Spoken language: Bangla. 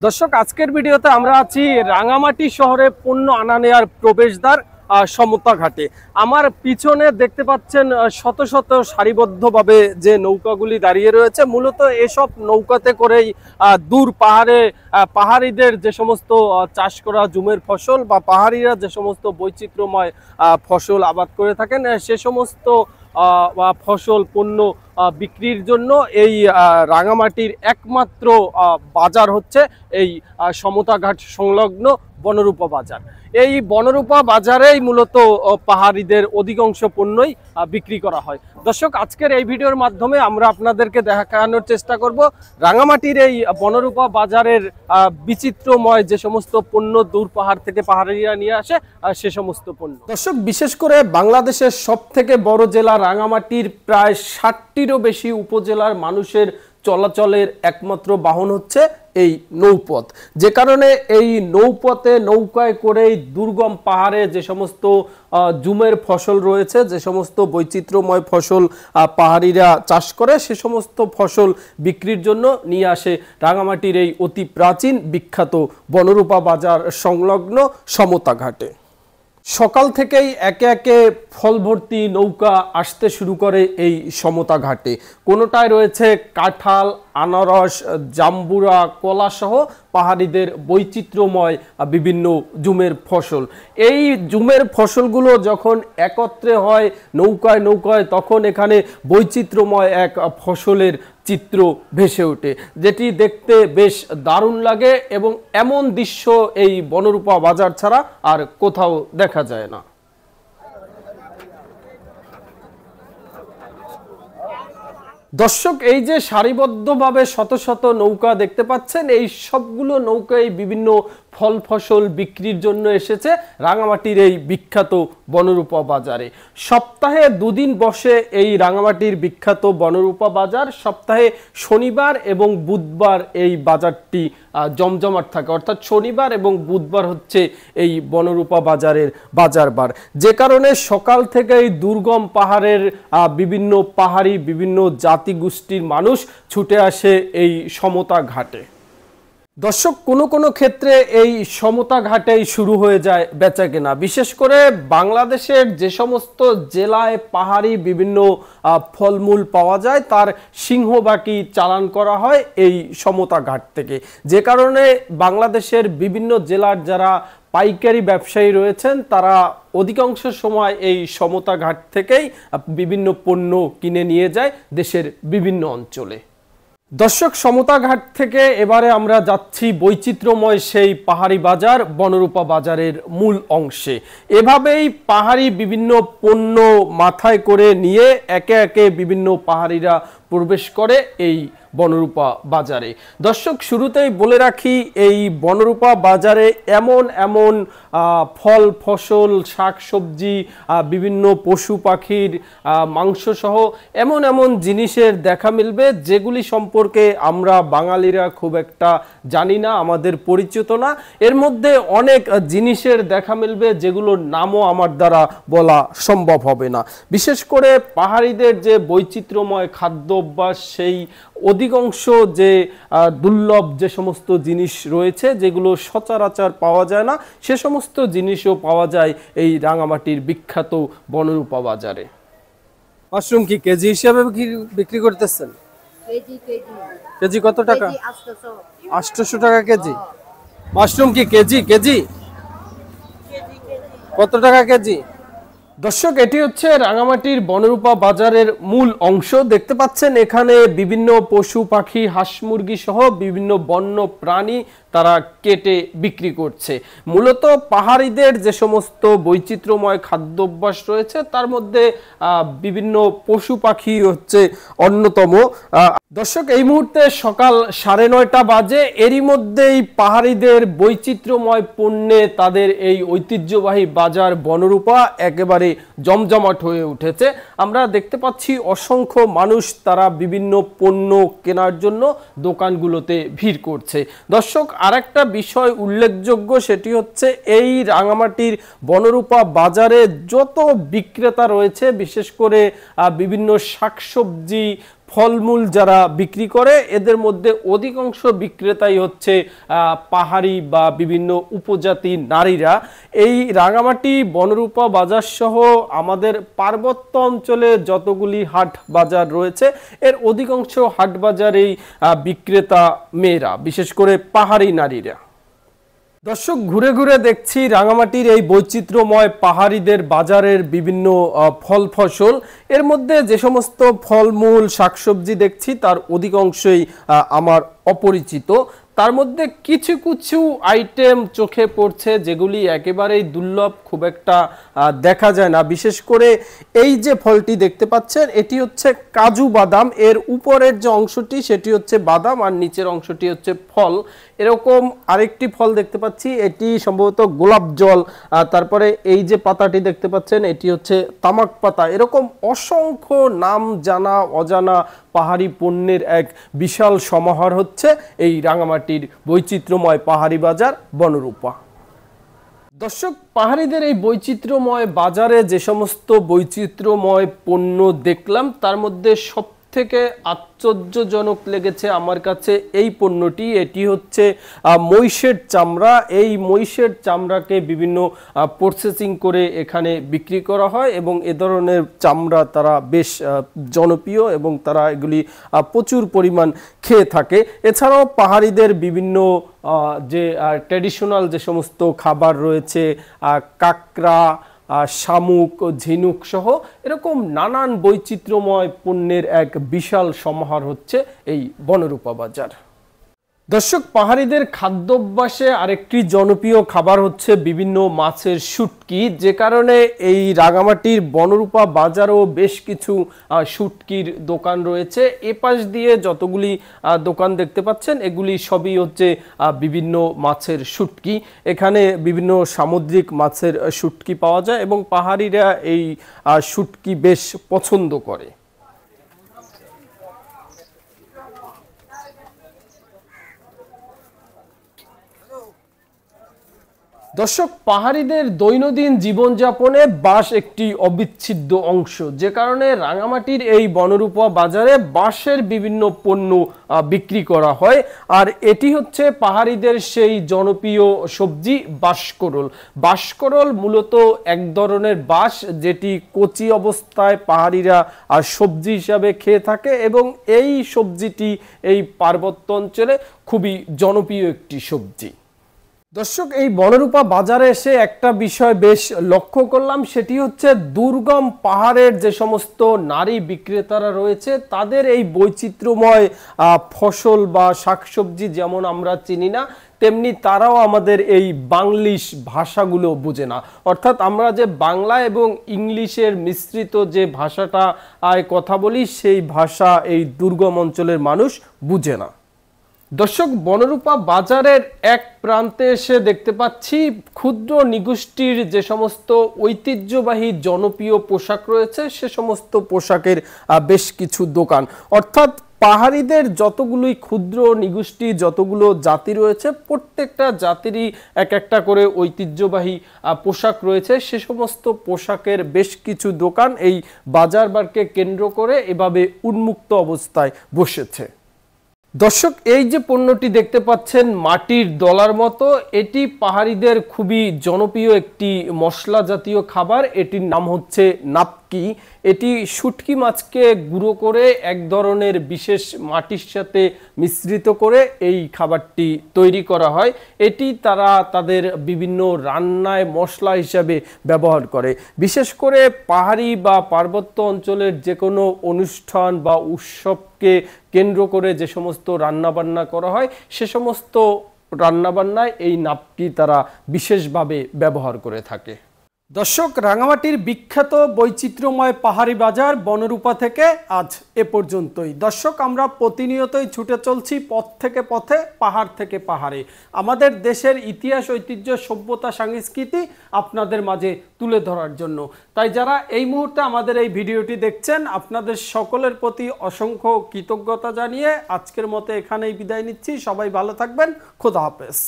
দর্শক আজকের ভিডিওতে আমরা আছি রাঙামাটি শহরে পণ্য আনা নেয়ার প্রবেশদ্বার সমতা ঘাটে। আমার পিছনে দেখতে পাচ্ছেন শত শত সারিবদ্ধভাবে যে নৌকাগুলি দাঁড়িয়ে রয়েছে। মূলত এসব নৌকাতে করেই দূর পাহাড়ে পাহাড়িদের যে সমস্ত চাষ করা জুমের ফসল বা পাহাড়িরা যে সমস্ত বৈচিত্র্যময় ফসল আবাদ করে থাকেন সে সমস্ত ফসল পণ্য বিক্রির জন্য এই রাঙামাটির একমাত্র বাজার হচ্ছে এই সমতা ঘাট সংলগ্ন বনরূপা বাজার। এই বনরূপা বাজারেই মূলত পাহাড়িদের অধিকাংশ পণ্যই বিক্রি করা হয়। দর্শক আজকের এই ভিডিওর মাধ্যমে আমরা আপনাদেরকে দেখানোর চেষ্টা করব রাঙামাটির এই বনরূপা বাজারের বিচিত্রময় যে সমস্ত পণ্য দূর পাহাড় থেকে পাহাড়িরা নিয়ে আসে সে সমস্ত পণ্য। দর্শক বিশেষ করে বাংলাদেশের সবথেকে বড় জেলা রাঙামাটির প্রায় 60টিরও বেশি উপজেলার মানুষের চলাচলের একমাত্র বাহন হচ্ছে এই নৌপথ। যে কারণে এই নৌপথে নৌকায় করেই দুর্গম পাহাড়ে যে সমস্ত জুমের ফসল রয়েছে, যে সমস্ত বৈচিত্র্যময় ফসল পাহাড়িরা চাষ করে সে সমস্ত ফসল বিক্রির জন্য নিয়ে আসে রাঙামাটির এই অতি প্রাচীন বিখ্যাত বনরূপা বাজার সংলগ্ন সমতা ঘাটে। সকাল থেকেই একে একে ফল ভর্তি নৌকা আসতে শুরু করে এই সমতা ঘাটে। কোনোটায় রয়েছে কাঁঠাল, আনারস, জাম্বুরা, কলা সহ পাহাড়িদের বৈচিত্র্যময় বিভিন্ন জুমের ফসল। এই জুমের ফসলগুলো যখন একত্রে হয় নৌকায় নৌকায় তখন এখানে বৈচিত্র্যময় এক ফসলের চিত্র ভেসে ওঠে, যেটি দেখতে বেশ দারুণ লাগে এবং এমন দৃশ্য এই বনরূপা বাজার ছাড়া আর কোথাও দেখা যায় না। দর্শক এই যে সারিবদ্ধভাবে শত শত নৌকা দেখতে পাচ্ছেন, এই সবগুলো নৌকায় বিভিন্ন ফল ফসল বিক্রির জন্য এসেছে রাঙামাটির এই বিখ্যাত বনরূপা বাজারে। সপ্তাহে দুদিন বসে এই রাঙামাটির বিখ্যাত বনরূপা বাজার। সপ্তাহে শনিবার এবং বুধবার এই বাজারটি জমজমাট থাকে, অর্থাৎ শনিবার এবং বুধবার হচ্ছে এই বনরূপা বাজারের বাজারবার। যে কারণে সকাল থেকে এই দুর্গম পাহাড়ের বিভিন্ন পাহাড়ি বিভিন্ন জাতিগোষ্ঠীর মানুষ ছুটে আসে এই সমতা ঘাটে। দর্শক কোনো ক্ষেত্রে এই সমতা ঘাটেই শুরু হয়ে যায় বেচাকেনা। বিশেষ করে বাংলাদেশের যে সমস্ত জেলায় পাহাড়ি বিভিন্ন ফলমূল পাওয়া যায় তার সিংহবাকি চালান করা হয় এই সমতা ঘাট থেকে। যে কারণে বাংলাদেশের বিভিন্ন জেলার যারা পাইকারি ব্যবসায়ী রয়েছেন তারা অধিকাংশ সময় এই সমতা ঘাট থেকেই বিভিন্ন পণ্য কিনে নিয়ে যায় দেশের বিভিন্ন অঞ্চলে। দর্শক সমতা ঘাট থেকে এবারে আমরা যাচ্ছি বৈচিত্র্যময় সেই পাহাড়ি বাজার বনরূপা বাজারের মূল অংশে। এভাবেই পাহাড়ি বিভিন্ন পণ্য মাথায় করে নিয়ে একে একে বিভিন্ন পাহাড়িরা প্রবেশ করে এই বনরূপা বাজারে। দর্শক শুরুতেই বলে রাখি এই বনরূপা বাজারে এমন এমন ফল ফসল শাকসবজি বিভিন্ন পশু পাখির মাংস সহ এমন এমন জিনিসের দেখা মিলবে যেগুলি সম্পর্কে আমরা বাঙালিরা খুব একটা জানি না, আমাদের পরিচিত না। এর মধ্যে অনেক জিনিসের দেখা মিলবে যেগুলোর নামও আমার দ্বারা বলা সম্ভব হবে না। বিশেষ করে পাহাড়িদের যে বৈচিত্র্যময় খাদ্য অভ্যাস, সেই অধিকাংশ যে দুর্লভ যে সমস্ত জিনিস রয়েছে যেগুলো সচরাচর পাওয়া যায় না সে সমস্ত জিনিসও পাওয়া যায় এই রাঙামাটির বিখ্যাত বনরূপা বাজারে। মাশরুম কি কেজি হিসেবে বিক্রি করতেছেন? কেজি কত টাকা? 800 টাকা কেজি। মাশরুম কি কেজি কত টাকা কেজি? দর্শক এটি হচ্ছে রাঙামাটির বনরূপা বাজারের মূল অংশ। দেখতে পাচ্ছেন এখানে বিভিন্ন পশু পাখি হাঁস মুরগি সহ বিভিন্ন বন্য প্রাণী তারা কেটে বিক্রি করছে। মূলত পাহাড়িদের যে সমস্ত বৈচিত্র্যময় খাদ্যাভ্যাস রয়েছে তার মধ্যে বিভিন্ন পশু পাখি হচ্ছে অন্যতম। দর্শক এই মুহূর্তে সকাল 9:30 বাজে। এরই মধ্যেই পাহাড়িদের বৈচিত্র্যময় পণ্যে তাদের এই ঐতিহ্যবাহী বাজার বনরূপা একেবারে জমজমাট হয়ে উঠেছে। আমরা দেখতে পাচ্ছি অসংখ্য মানুষ তারা বিভিন্ন পণ্য কেনার জন্য দোকানগুলোতে ভিড় করছে। দর্শক আরেকটা বিষয় উল্লেখযোগ্য সেটি হচ্ছে এই রাঙামাটির বনরূপা বাজারে যত বিক্রেতা রয়েছে বিশেষ করে বিভিন্ন শাকসবজি ফলমূল যারা বিক্রি করে এদের মধ্যে অধিকাংশ বিক্রেতাই হচ্ছে পাহাড়ি বা বিভিন্ন উপজাতি নারীরা। এই রাঙামাটি বনরূপা বাজার সহ আমাদের পার্বত্য অঞ্চলে যতগুলি হাট বাজার রয়েছে এর অধিকাংশ হাট বাজারেই বিক্রেতা মেয়েরা, বিশেষ করে পাহাড়ি নারীরা। দর্শক, ঘুরে ঘুরে দেখছি রাঙামাটির এই বৈচিত্র্যময় পাহাড়িদের বাজারের বিভিন্ন ফল ফসল। এর মধ্যে যে সমস্ত ফলমূল শাকসবজি দেখছি তার অধিকাংশই আমার অপরিচিত। তার মধ্যে কিছু কিছু আইটেম চোখে পড়ছে যেগুলি একেবারেই দুর্লভ, খুব একটা দেখা যায় না। বিশেষ করে এই যে ফলটি দেখতে পাচ্ছেন এটি হচ্ছে কাজু বাদাম। এর উপরের যে অংশটি সেটি হচ্ছে বাদাম আর নিচের অংশটি হচ্ছে ফল। এরকম আরেকটি ফল দেখতে পাচ্ছি, এটি সম্ভবত গোলাপ জল। তারপরে এই যে পাতাটি দেখতে পাচ্ছেন এটি হচ্ছে তামাক পাতা। এরকম অসংখ্য নাম জানা অজানা পাহাড়ি পণ্যের এক বিশাল সমাহার হচ্ছে এই রাঙামাটির বৈচিত্র্যময় পাহাড়ি বাজার বনরূপা। দর্শক, পাহাড়িদের এই বৈচিত্র্যময় বাজারে যে সমস্ত বৈচিত্র্যময় পণ্য দেখলাম তার মধ্যে সব থেকে আশ্চর্যজনক লেগেছে আমার কাছে এই পণ্যটি। এটি হচ্ছে মহিষের চামড়া। এই মহিষের চামড়াকে বিভিন্ন প্রসেসিং করে এখানে বিক্রি করা হয় এবং এ ধরনের চামড়া তারা বেশ জনপ্রিয় এবং তারা এগুলি প্রচুর পরিমাণ খেয়ে থাকে। এছাড়াও পাহাড়িদের বিভিন্ন যে ট্র্যাডিশনাল যে সমস্ত খাবার রয়েছে, কাঁকড়া, শামুক, ঝিনুক সহ এরকম নানান বৈচিত্র্যময় পণ্যের এক বিশাল সমাহার হচ্ছে এই বনরূপা বাজার। দর্শক, পাহাড়িদের খাদ্যাভ্যাসে আরেকটি জনপ্রিয় খাবার হচ্ছে বিভিন্ন মাছের শুটকি, যে কারণে এই রাঙামাটির বনরূপা বাজারও বেশ কিছু শুটকির দোকান রয়েছে। এ পাশ দিয়ে যতগুলি দোকান দেখতে পাচ্ছেন এগুলি সবই হচ্ছে বিভিন্ন মাছের শুটকি। এখানে বিভিন্ন সামুদ্রিক মাছের শুটকি পাওয়া যায় এবং পাহাড়িরা এই শুটকি বেশ পছন্দ করে। দর্শক, পাহাড়িদের দৈনন্দিন জীবনযাপনে বাঁশ একটি অবিচ্ছেদ্য অংশ, যে কারণে রাঙামাটির এই বনরূপা বাজারে বাঁশের বিভিন্ন পণ্য বিক্রি করা হয়। আর এটি হচ্ছে পাহাড়িদের সেই জনপ্রিয় সবজি বাঁশকরল। বাঁশকরল মূলত এক ধরনের বাঁশ যেটি কচি অবস্থায় পাহাড়িরা সবজি হিসাবে খেয়ে থাকে এবং এই সবজিটি এই পার্বত্য অঞ্চলে খুবই জনপ্রিয় একটি সবজি। দর্শক, এই বনরূপা বাজারে এসে একটা বিষয় বেশ লক্ষ্য করলাম, সেটি হচ্ছে দুর্গম পাহাড়ের যে সমস্ত নারী বিক্রেতারা রয়েছে তাদের এই বৈচিত্র্যময় ফসল বা শাকসবজি যেমন আমরা চিনি না, তেমনি তারাও আমাদের এই বাংলিশ ভাষাগুলো বোঝে না। অর্থাৎ আমরা যে বাংলা এবং ইংলিশের মিশ্রিত যে ভাষাটা কথা বলি সেই ভাষা এই দুর্গম অঞ্চলের মানুষ বুঝে না। দর্শক, বনরূপা বাজারের এক প্রান্তে এসে দেখতে পাচ্ছি ক্ষুদ্র নিগোষ্ঠীর যে সমস্ত ঐতিহ্যবাহী জনপ্রিয় পোশাক রয়েছে সে সমস্ত পোশাকের বেশ কিছু দোকান। অর্থাৎ পাহাড়িদের যতগুলোই ক্ষুদ্র নিগোষ্ঠী, যতগুলো জাতি রয়েছে প্রত্যেকটা জাতিরই এক একটা করে ঐতিহ্যবাহী পোশাক রয়েছে। সে সমস্ত পোশাকের বেশ কিছু দোকান এই বাজারবারকে কেন্দ্র করে এভাবে উন্মুক্ত অবস্থায় বসেছে। দর্শক, এই যে পণ্যটি দেখতে পাচ্ছেন মাটির দলার মতো, এটি পাহাড়িদের খুবই জনপ্রিয় একটি মশলা জাতীয় খাবার। এটির নাম হচ্ছে নাপকি। এটি শুটকি মাছকে গুঁড়ো করে এক ধরনের বিশেষ মাটির সাথে মিশ্রিত করে এই খাবারটি তৈরি করা হয়। এটি তারা তাদের বিভিন্ন রান্নায় মশলা হিসাবে ব্যবহার করে। বিশেষ করে পাহাড়ি বা পার্বত্য অঞ্চলের যে কোনো অনুষ্ঠান বা উৎসবকে কেন্দ্র করে যে সমস্ত রান্নাবান্না করা হয় সে সমস্ত রান্নাবান্নায় এই নাপকি তারা বিশেষভাবে ব্যবহার করে থাকে। দর্শক, রাঙামাটির বিখ্যাত বৈচিত্র্যময় পাহাড়ি বাজার বনরূপা থেকে আজ এ পর্যন্তই। দর্শক, আমরা প্রতিনিয়তই ছুটে চলছি পথ থেকে পথে, পাহাড় থেকে পাহাড়ে, আমাদের দেশের ইতিহাস, ঐতিহ্য, সভ্যতা, সংস্কৃতি আপনাদের মাঝে তুলে ধরার জন্য। তাই যারা এই মুহূর্তে আমাদের এই ভিডিওটি দেখছেন আপনাদের সকলের প্রতি অসংখ্য কৃতজ্ঞতা জানিয়ে আজকের মতো এখানেই বিদায় নিচ্ছি। সবাই ভালো থাকবেন। খোদা হাফেজ।